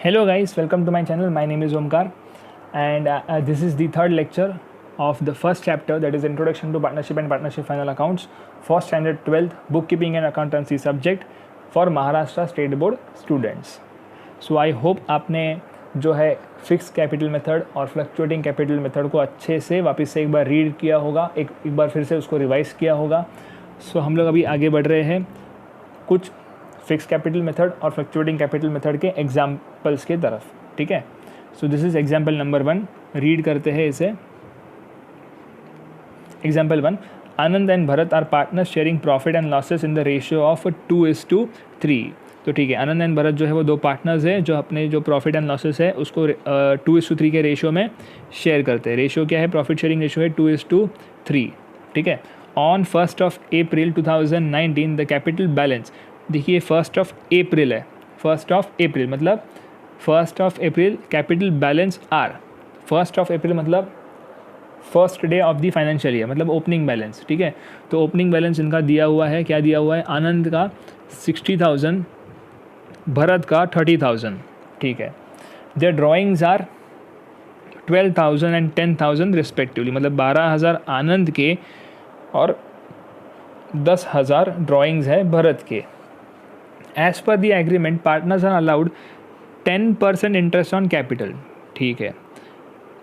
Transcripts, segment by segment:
Hello guys, welcome to my channel. My name is Omkar and this is the third lecture of the first chapter, that is Introduction to Partnership and Partnership Final Accounts for Standard 12 Bookkeeping and Accountancy subject for Maharashtra State Board students. So I hope आपने जो है fix capital method और fluctuating capital method को अच्छे से वापस से एक बार रीड किया होगा, एक बार फिर से उसको रिवाइज किया होगा. सो हम लोग अभी आगे बढ़ रहे हैं कुछ फिक्स कैपिटल मेथड और फ्लक्चुएटिंग कैपिटल मेथड के एग्जाम्पल्स के तरफ. ठीक है, so this is example number 1. Read करते हैं इसे. Example 1, Anand and Bharat are partners sharing profit and losses in the ratio of 2:3. तो ठीक है, आनंद एंड भरत जो है वो दो पार्टनर्स है जो अपने जो प्रॉफिट एंड लॉसेस है उसको 2:3 के रेशियो में शेयर करते हैं. रेशियो क्या है? प्रॉफिट शेयरिंग रेशियो है 2:3. ठीक है. On 1 April 2019 the capital balance, देखिए 1 अप्रैल है. 1 अप्रैल मतलब 1 अप्रैल कैपिटल बैलेंस आर. 1 अप्रैल मतलब first day of the financial year, मतलब ओपनिंग बैलेंस. ठीक है, तो ओपनिंग बैलेंस इनका दिया हुआ है. क्या दिया हुआ है? आनंद का 60,000, भरत का 30,000. ठीक है. Their drawings are 12,000 and 10,000 respectively, मतलब 12,000 आनंद के और 10,000 ड्राइंग्स है भरत के. As per the agreement partners are allowed 10% interest on capital. ठीक है,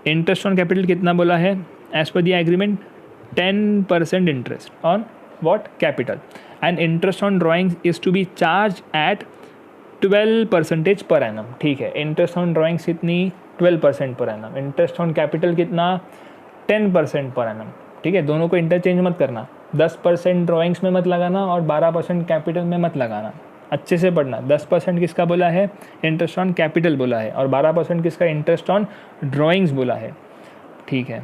इंटरेस्ट ऑन कैपिटल कितना बोला है? As per the agreement 10% interest on what? Capital. And interest on drawings is to be charge at 12% per annum. ठीक है, interest on drawings कितनी? 12% per annum. Interest on capital कितना? 10% per annum. ठीक है, दोनों को इंटरचेंज मत करना. 10% ड्राइंग्स में मत लगाना और 12% कैपिटल में मत लगाना. अच्छे से पढ़ना. 10% किसका बोला है? इंटरेस्ट ऑन कैपिटल बोला है, और 12% किसका? इंटरेस्ट ऑन ड्राइंग्स बोला है. ठीक है,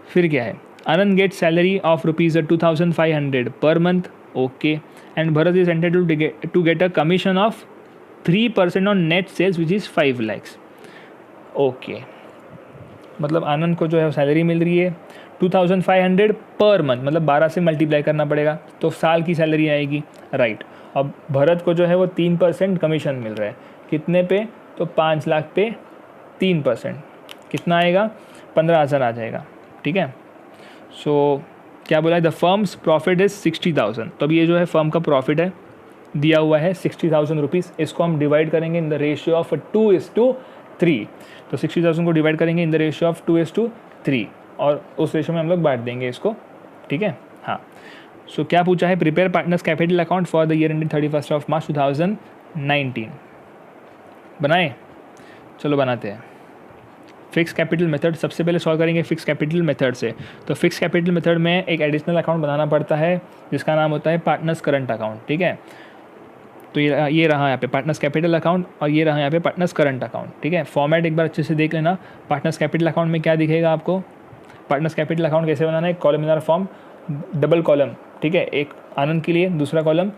फिर क्या है? आनंद get salary of ₹2,500 per month. Okay. And Bharat is entitled to get a commission of 3% on net sales which is 5 lakhs. Okay, मतलब आनंद को जो है सैलरी मिल रही है 2,500 पर मंथ, मतलब 12 से मल्टीप्लाई करना पड़ेगा तो साल की सैलरी आएगी. राइट. अब भरत को जो है वो 3% कमीशन मिल रहा है. कितने पे? तो 5 लाख पे 3%. कितना आएगा? 15,000 आ जाएगा. ठीक है. सो क्या बोला है? The firms profit is 60,000. तो अब ये जो है फर्म का प्रॉफिट है, दिया हुआ है 60,000 रुपीज़. इसको हम डिवाइड करेंगे इन द रेशियो ऑफ 2:3. तो 60,000 को डिवाइड करेंगे इन द रेशियो ऑफ 2:3 और उस रेशियो में हम लोग बांट देंगे इसको. ठीक है. हाँ. सो क्या पूछा है? Prepare partners capital account for the year ended 31 मार्च 2019. बनाए? चलो बनाते हैं. फिक्स कैपिटल मेथड सबसे पहले सॉल्व करेंगे फिक्स कैपिटल मेथड से. तो फिक्स कैपिटल मेथड में एक एडिशनल अकाउंट बनाना पड़ता है जिसका नाम होता है पार्टनर्स करंट अकाउंट. ठीक है, तो ये रहा यहाँ पे पार्टनर्स कैपिटल अकाउंट और ये रहा यहाँ पे पार्टनर्स करंट अकाउंट. ठीक है, फॉर्मेट एक बार अच्छे से देख लेना. पार्टनर्स कैपिटल अकाउंट में क्या दिखेगा आपको? पार्टनर्स कैपिटल अकाउंट कैसे बनाना है? कॉलमिनार फॉर्म, डबल कॉलम. ठीक है, एक आनंद के लिए, दूसरा कॉलम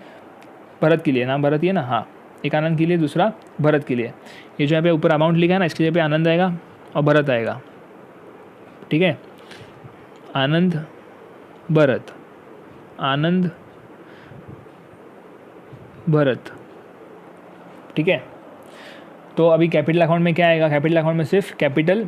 भरत के लिए. नाम भरत ही है ना? हाँ, एक आनंद के लिए, दूसरा भरत के लिए. ये जो यहाँ पे ऊपर अमाउंट लिखा है ना, इसके जगह पे आनंद आएगा और भरत आएगा. ठीक है, आनंद भरत, आनंद भरत. ठीक है, तो अभी कैपिटल अकाउंट में क्या आएगा? कैपिटल अकाउंट में सिर्फ कैपिटल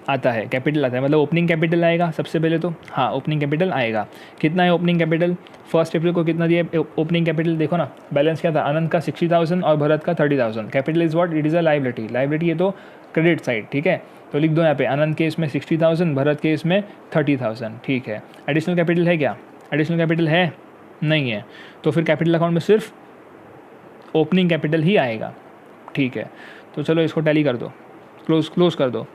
आता है. कैपिटल आता है मतलब ओपनिंग कैपिटल आएगा सबसे पहले तो. हाँ, ओपनिंग कैपिटल आएगा. कितना है ओपनिंग कैपिटल? 1 अप्रैल को कितना दिया ओपनिंग कैपिटल? देखो ना, बैलेंस क्या था? आनंद का 60,000 और भरत का 30,000. Capital is what? It is a liability. Liability है तो क्रेडिट साइड. ठीक है, तो लिख दो यहाँ पे आनंद के इसमें 60,000, भरत के इसमें 30,000. ठीक है. एडिशनल कैपिटल है क्या? एडिशनल कैपिटल है? नहीं है. तो फिर कैपिटल अकाउंट में सिर्फ ओपनिंग कैपिटल ही आएगा. ठीक है, तो चलो इसको टैली कर दो, क्लोज कर दो.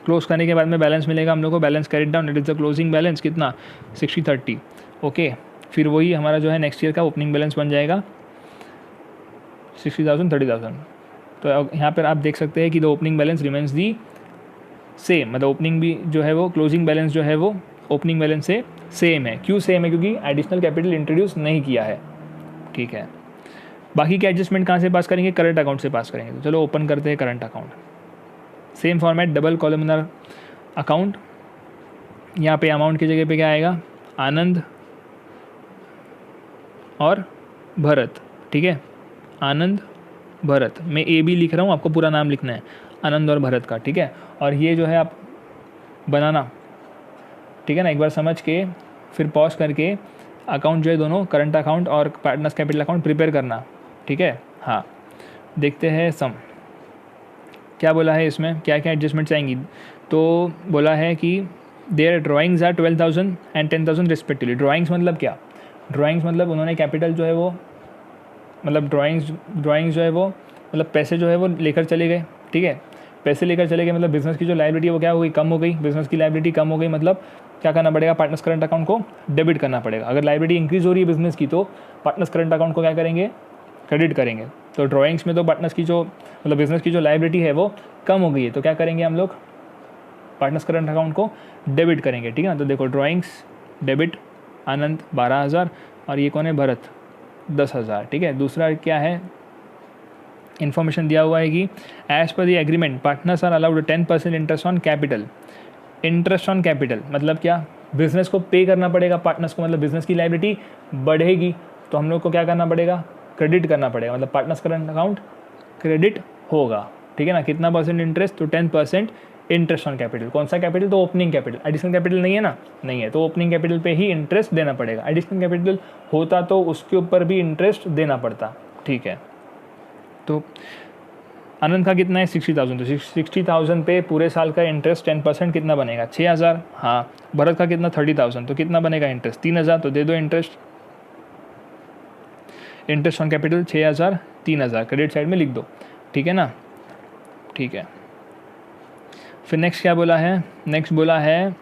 क्लोज करने के बाद में बैलेंस मिलेगा हम लोग को. Balance carried down, it is the closing balance. कितना? 60/30. ओके, फिर वही हमारा जो है नेक्स्ट ईयर का ओपनिंग बैलेंस बन जाएगा 60,000, 30,000. तो यहाँ पर आप देख सकते हैं कि the opening balance remains the same, मतलब ओपनिंग भी जो है वो क्लोजिंग बैलेंस जो है वो ओपनिंग बैलेंस से सेम है. क्यों सेम है? क्योंकि एडिशनल कैपिटल इंट्रोड्यूस नहीं किया है. ठीक है, बाकी के एडजस्टमेंट कहाँ से पास करेंगे? करंट अकाउंट से पास करेंगे. तो चलो ओपन करते हैं current account. Same format, double columnar account. यहाँ पे अमाउंट की जगह पे क्या आएगा? आनंद और भरत. ठीक है, आनंद भरत, मैं ए बी लिख रहा हूँ, आपको पूरा नाम लिखना है आनंद और भरत का, ठीक है। और ये जो है आप बनाना, ठीक है ना, एक बार समझ के फिर पॉज करके अकाउंट जो है दोनों करंट अकाउंट और पार्टनर्स कैपिटल अकाउंट प्रिपेयर करना, ठीक है। हाँ, देखते हैं सम क्या बोला है इसमें, क्या क्या एडजस्टमेंट्स आएंगी। तो बोला है कि their drawings are 12,000 and 10,000 respectively. Drawings मतलब क्या, ड्राइंग्स मतलब उन्होंने कैपिटल जो है वो, मतलब ड्राइंग्स जो है वो मतलब पैसे जो है वो लेकर चले गए, ठीक है। पैसे लेकर चले गए मतलब बिजनेस की जो लायबिलिटी है वो क्या हो गई, कम हो गई। बिजनेस की लायबिलिटी कम हो गई मतलब क्या करना पड़ेगा, पार्टनर्स करंट अकाउंट को डेबिट करना पड़ेगा। अगर लायबिलिटी इंक्रीज हो रही है बिजनेस की तो पार्टनर्स करंट अकाउंट को क्या करेंगे, क्रेडिट करेंगे। तो ड्राइंग्स में तो पार्टनर्स की जो मतलब बिजनेस की जो लायबिलिटी है वो कम हो गई है, तो क्या करेंगे हम लोग, पार्टनर्स करंट अकाउंट को डेबिट करेंगे, ठीक है ना। तो देखो ड्राइंग्स डेबिट, आनंद 12,000 और ये कौन है, भरत 10,000, ठीक है। दूसरा क्या है, इन्फॉर्मेशन दिया हुआ है कि as per the agreement partners are allowed 10% interest on capital. Interest on capital मतलब क्या, बिजनेस को पे करना पड़ेगा पार्टनर्स को, मतलब बिजनेस की लायबिलिटी बढ़ेगी तो हम लोग को क्या करना पड़ेगा, क्रेडिट करना पड़ेगा, मतलब पार्टनर्स करंट अकाउंट क्रेडिट होगा, ठीक है ना। कितना परसेंट इंटरेस्ट, तो 10% इंटरेस्ट ऑन कैपिटल। कौन सा कैपिटल, तो ओपनिंग कैपिटल। एडिशनल कैपिटल नहीं है ना, नहीं है, तो ओपनिंग कैपिटल पे ही इंटरेस्ट देना पड़ेगा। एडिशनल कैपिटल होता तो उसके ऊपर भी इंटरेस्ट देना पड़ता, ठीक है। तो आनंद का कितना है 60,000, तो 60,000 पे पूरे साल का इंटरेस्ट 10% कितना बनेगा 6,000। हाँ, भरत का कितना 30,000, तो कितना बनेगा इंटरेस्ट 3,000, तो दे दो interest, interest on capital 6,000 3,000 credit side में लिख दो, ठीक है ना, ठीक है। फिर नेक्स्ट क्या बोला है, नेक्स्ट बोला है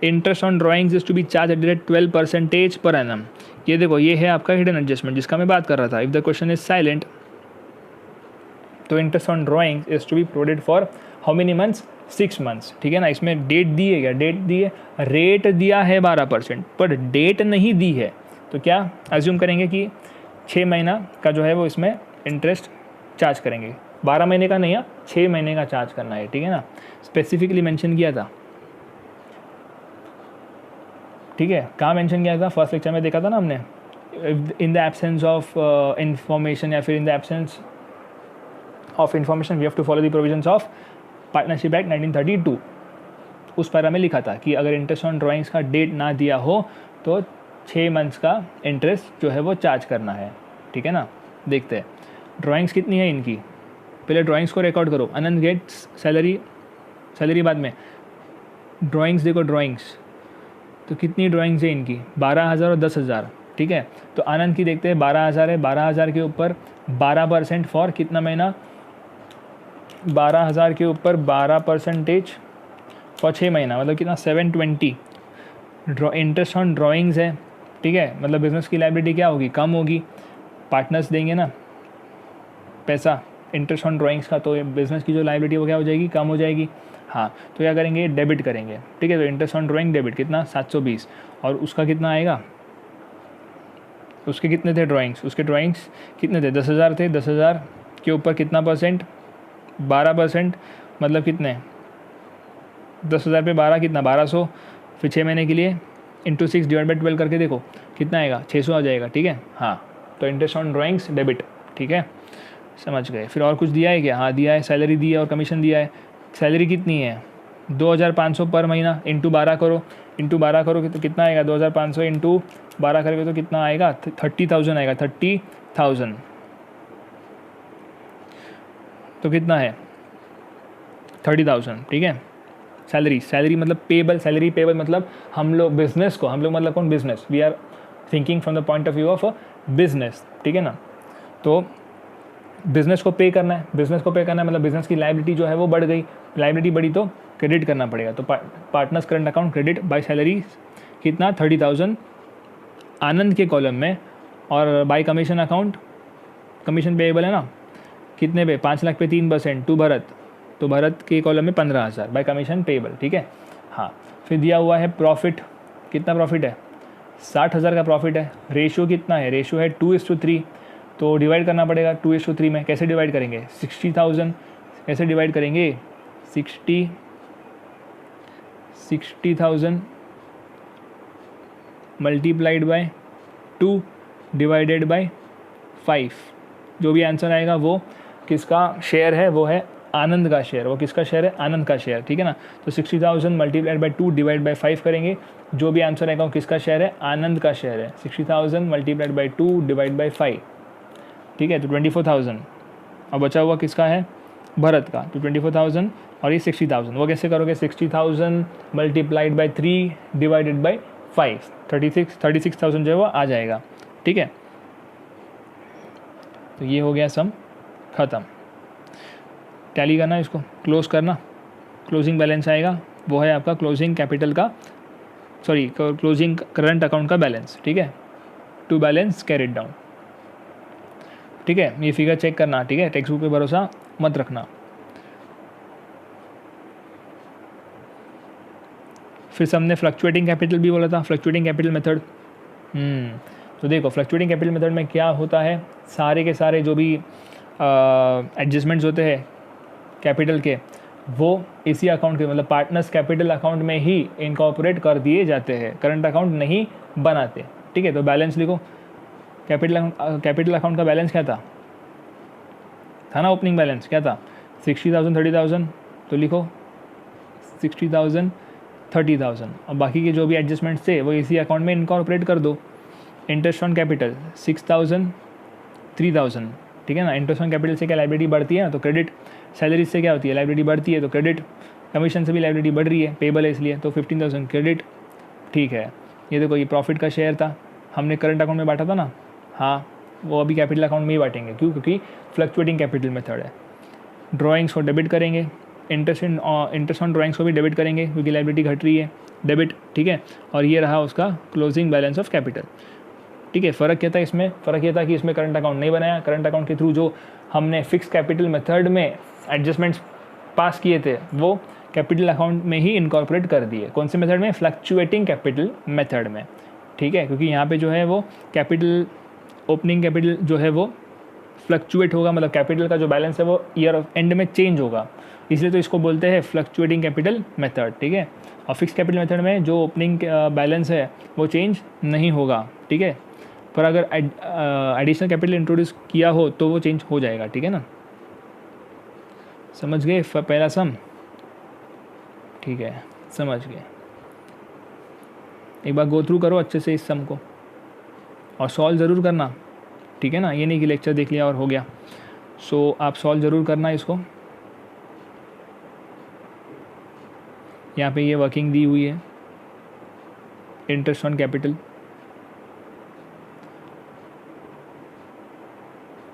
interest on drawings is to be charge at 12% per annum. ये देखो, ये है आपका हिडन एडजस्टमेंट जिसका मैं बात कर रहा था। If the question is silent, तो interest on drawings is to be provided for how many months, 6 months, ठीक है ना। इसमें डेट दी है क्या, डेट दी है, रेट दिया है 12% पर डेट नहीं दी है, तो क्या अज्यूम करेंगे कि 6 महीना का जो है वो इसमें इंटरेस्ट चार्ज करेंगे। 12 महीने का नहीं है, 6 महीने का चार्ज करना है, ठीक है ना, स्पेसिफिकली मेंशन किया था, ठीक है। कहाँ मेंशन किया था, फर्स्ट लेक्चर में देखा था ना हमने, in the absence of information या फिर in the absence of information we have to follow the provisions of partnership act 1932। उस पैरा में लिखा था कि अगर इंटरेस्ट ऑन ड्राइंग्स का डेट ना दिया हो तो 6 मंथ्स का इंटरेस्ट जो है वो चार्ज करना है, ठीक है ना। देखते हैं ड्राइंग्स कितनी है इनकी, पहले ड्राइंग्स को रिकॉर्ड करो। आनंद गेट्स सैलरी, सैलरी बाद में, ड्राइंग्स देखो, ड्राइंग्स तो कितनी ड्राइंग्स है इनकी 12,000 और 10,000, ठीक है। तो आनंद की देखते हैं 12,000 है, 12,000 के ऊपर 12% फॉर कितना महीना, 12,000 के ऊपर 12% फॉर 6 महीना, मतलब कितना 720। इंटरेस्ट ऑन ड्राइंग्स है, ठीक है, मतलब बिजनेस की लायबिलिटी क्या होगी, कम होगी, पार्टनर्स देंगे ना पैसा इंटरेस्ट ऑन ड्राइंग्स का, तो बिजनेस की जो लायबिलिटी वो क्या हो जाएगी, कम हो जाएगी। हाँ, तो क्या करेंगे, डेबिट करेंगे, ठीक है। तो इंटरेस्ट ऑन ड्राइंग डेबिट कितना 720, और उसका कितना आएगा, उसके कितने थे ड्राइंग्स, उसके ड्राइंग्स कितने थे 10,000 थे, 10,000 के ऊपर कितना परसेंट, 12%, मतलब कितने 10,000 पे 12 कितना 1,200, फिर 6 महीने के लिए इंटू 6 डिवाइड बाई 12 करके देखो कितना आएगा 600 आ जाएगा, ठीक है। हाँ, तो इंटरेस्ट ऑन ड्राइंग्स डेबिट, ठीक है, समझ गए। फिर और कुछ दिया है क्या, हाँ दिया है, सैलरी दी है और कमीशन दिया है। सैलरी कितनी है 2,500 पर महीना, इंटू 12 करो, इंटू 12 करो तो कितना आएगा 2,500 इंटू 12 करोगे तो कितना आएगा 30,000 आएगा, 30,000, तो कितना है 30,000, ठीक है। सैलरी, सैलरी मतलब पेबल, सैलरी पेबल मतलब हम लोग बिजनेस को, हम लोग मतलब कौन, business, we are thinking from the point of view of a business, ठीक है ना। तो बिजनेस को पे करना है, बिजनेस को पे करना है मतलब बिजनेस की लायबिलिटी जो है वो बढ़ गई, लायबिलिटी बढ़ी तो क्रेडिट करना पड़ेगा। तो partners current account credit by salary कितना 30,000 आनंद के कॉलम में, और bye commission account, commission payable है ना, कितने पे 5 लाख पे 3% टू भरत, तो भरत के कॉलम में 15,000 बाय कमीशन पेएबल, ठीक है। हाँ, फिर दिया हुआ है प्रॉफिट, कितना प्रॉफिट है 60,000 का प्रॉफिट है। रेशियो कितना है, रेशियो है 2:3, तो डिवाइड करना पड़ेगा 2:3 में। कैसे डिवाइड करेंगे 60,000, कैसे डिवाइड करेंगे 60,000 मल्टीप्लाइड बाय 2 डिवाइडेड बाय 5, जो भी आंसर आएगा वो किसका शेयर है, वो है आनंद का शेयर। वो किसका शेयर है, आनंद का शेयर, ठीक है ना। तो 60,000 मल्टीप्लाइड बाई 2 डिवाइड बाई 5 करेंगे, जो भी आंसर आएगा वो किसका शेयर है, आनंद का शेयर है। 60,000 मल्टीप्लाइड बाई 2 डिवाइड बाई 5, ठीक है, तो 24,000। और बचा हुआ किसका है, भरत का। तो 24,000 और ये 60,000, वो कैसे करोगे, 60,000 मल्टीप्लाइड बाई 3 डिवाइडेड बाई 5, 36,000 जो है वो आ जाएगा, ठीक है। तो ये हो गया सम ख़त्म। टैली करना, इसको क्लोज करना, क्लोजिंग बैलेंस आएगा, वो है आपका क्लोजिंग कैपिटल का, सॉरी क्लोजिंग करंट अकाउंट का बैलेंस, ठीक है, टू बैलेंस कैरिड डाउन, ठीक है। ये फिगर चेक करना, ठीक है, टेक्स्ट बुक पे भरोसा मत रखना। फिर से हमने फ्लक्चुएटिंग कैपिटल भी बोला था, फ्लक्चुएटिंग कैपिटल मेथड। तो देखो फ्लक्चुएटिंग कैपिटल मेथड में क्या होता है, सारे के सारे जो भी एडजस्टमेंट्स होते हैं कैपिटल के, वो इसी अकाउंट के मतलब पार्टनर्स कैपिटल अकाउंट में ही इनकॉर्पोरेट कर दिए जाते हैं, करंट अकाउंट नहीं बनाते, ठीक है। तो बैलेंस लिखो, कैपिटल अकाउंट का बैलेंस क्या था ना, ओपनिंग बैलेंस क्या था, 60,000 30,000, तो लिखो 60,000 30,000, और बाकी के जो भी एडजस्टमेंट्स थे वो इसी अकाउंट में इनकॉर्पोरेट कर दो। इंटरेस्ट ऑन कैपिटल 6,000 3,000, ठीक है ना। इंटरेस्ट ऑन कैपिटल से क्या लाइबिलिटी बढ़ती है ना, तो क्रेडिट। सैलरी से क्या होती है, लाइबिलिटी बढ़ती है, तो क्रेडिट। कमीशन से भी लाइबिलिटी बढ़ रही है, पेबल है इसलिए, तो 15,000 क्रेडिट, ठीक है। ये देखो ये प्रॉफिट का शेयर था, हमने करंट अकाउंट में बांटा था ना, हाँ वो अभी कैपिटल अकाउंट में ही बांटेंगे, क्यों, क्योंकि फ्लक्चुएटिंग कैपिटल मेथड है। ड्राइंग्स को डेबिट करेंगे, इंटरेस्ट ऑन ड्राइंग्स को भी डेबिट करेंगे क्योंकि लाइबिलिटी घट रही है, डेबिट, ठीक है। और ये रहा उसका क्लोजिंग बैलेंस ऑफ कैपिटल, ठीक है। फ़र्क क्या था इसमें, फ़र्क ये था कि इसमें करंट अकाउंट नहीं बनाया, करंट अकाउंट के थ्रू जो हमने फिक्स कैपिटल मेथड में एडजस्टमेंट्स पास किए थे वो कैपिटल अकाउंट में ही इनकॉर्पोरेट कर दिए। कौन से मेथड में, फ्लक्चुएटिंग कैपिटल मेथड में, ठीक है। क्योंकि यहाँ पे जो है वो कैपिटल, ओपनिंग कैपिटल जो है वो फ्लक्चुएट होगा, मतलब कैपिटल का जो बैलेंस है वो ईयर ऑफ एंड में चेंज होगा, इसलिए तो इसको बोलते हैं फ्लक्चुएटिंग कैपिटल मेथड, ठीक है। और फिक्स कैपिटल मेथड में जो ओपनिंग बैलेंस है वो चेंज नहीं होगा, ठीक है। पर अगर एडिशनल कैपिटल इंट्रोड्यूस किया हो तो वो चेंज हो जाएगा, ठीक है ना। समझ गए पहला सम, ठीक है, समझ गए। एक बार गो थ्रू करो अच्छे से इस सम को और सॉल्व ज़रूर करना, ठीक है ना। ये नहीं कि लेक्चर देख लिया और हो गया। सो आप सॉल्व ज़रूर करना इसको। यहाँ पे ये वर्किंग दी हुई है, इंटरेस्ट ऑन कैपिटल।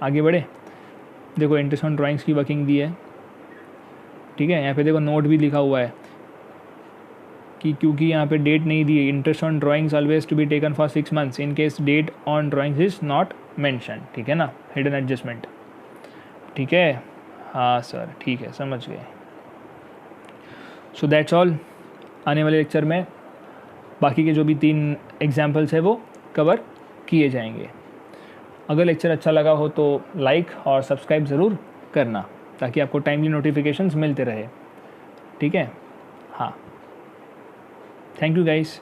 आगे बढ़े, देखो इंटरेस्ट ऑन ड्राइंग्स की वर्किंग दी है, ठीक है। यहाँ पे देखो नोट भी लिखा हुआ है कि क्योंकि यहाँ पे डेट नहीं दी है, interest on drawings always to be taken for 6 months in case date on drawings is not mention, ठीक है ना, हिडन एडजस्टमेंट, ठीक है। हाँ सर, ठीक है, समझ गए। So that's all. आने वाले लेक्चर में बाकी के जो भी 3 एग्जाम्पल्स है वो कवर किए जाएंगे। अगर लेक्चर अच्छा लगा हो तो लाइक और सब्सक्राइब ज़रूर करना ताकि आपको टाइमली नोटिफिकेशंस मिलते रहे, ठीक है। हाँ, थैंक यू गाइस।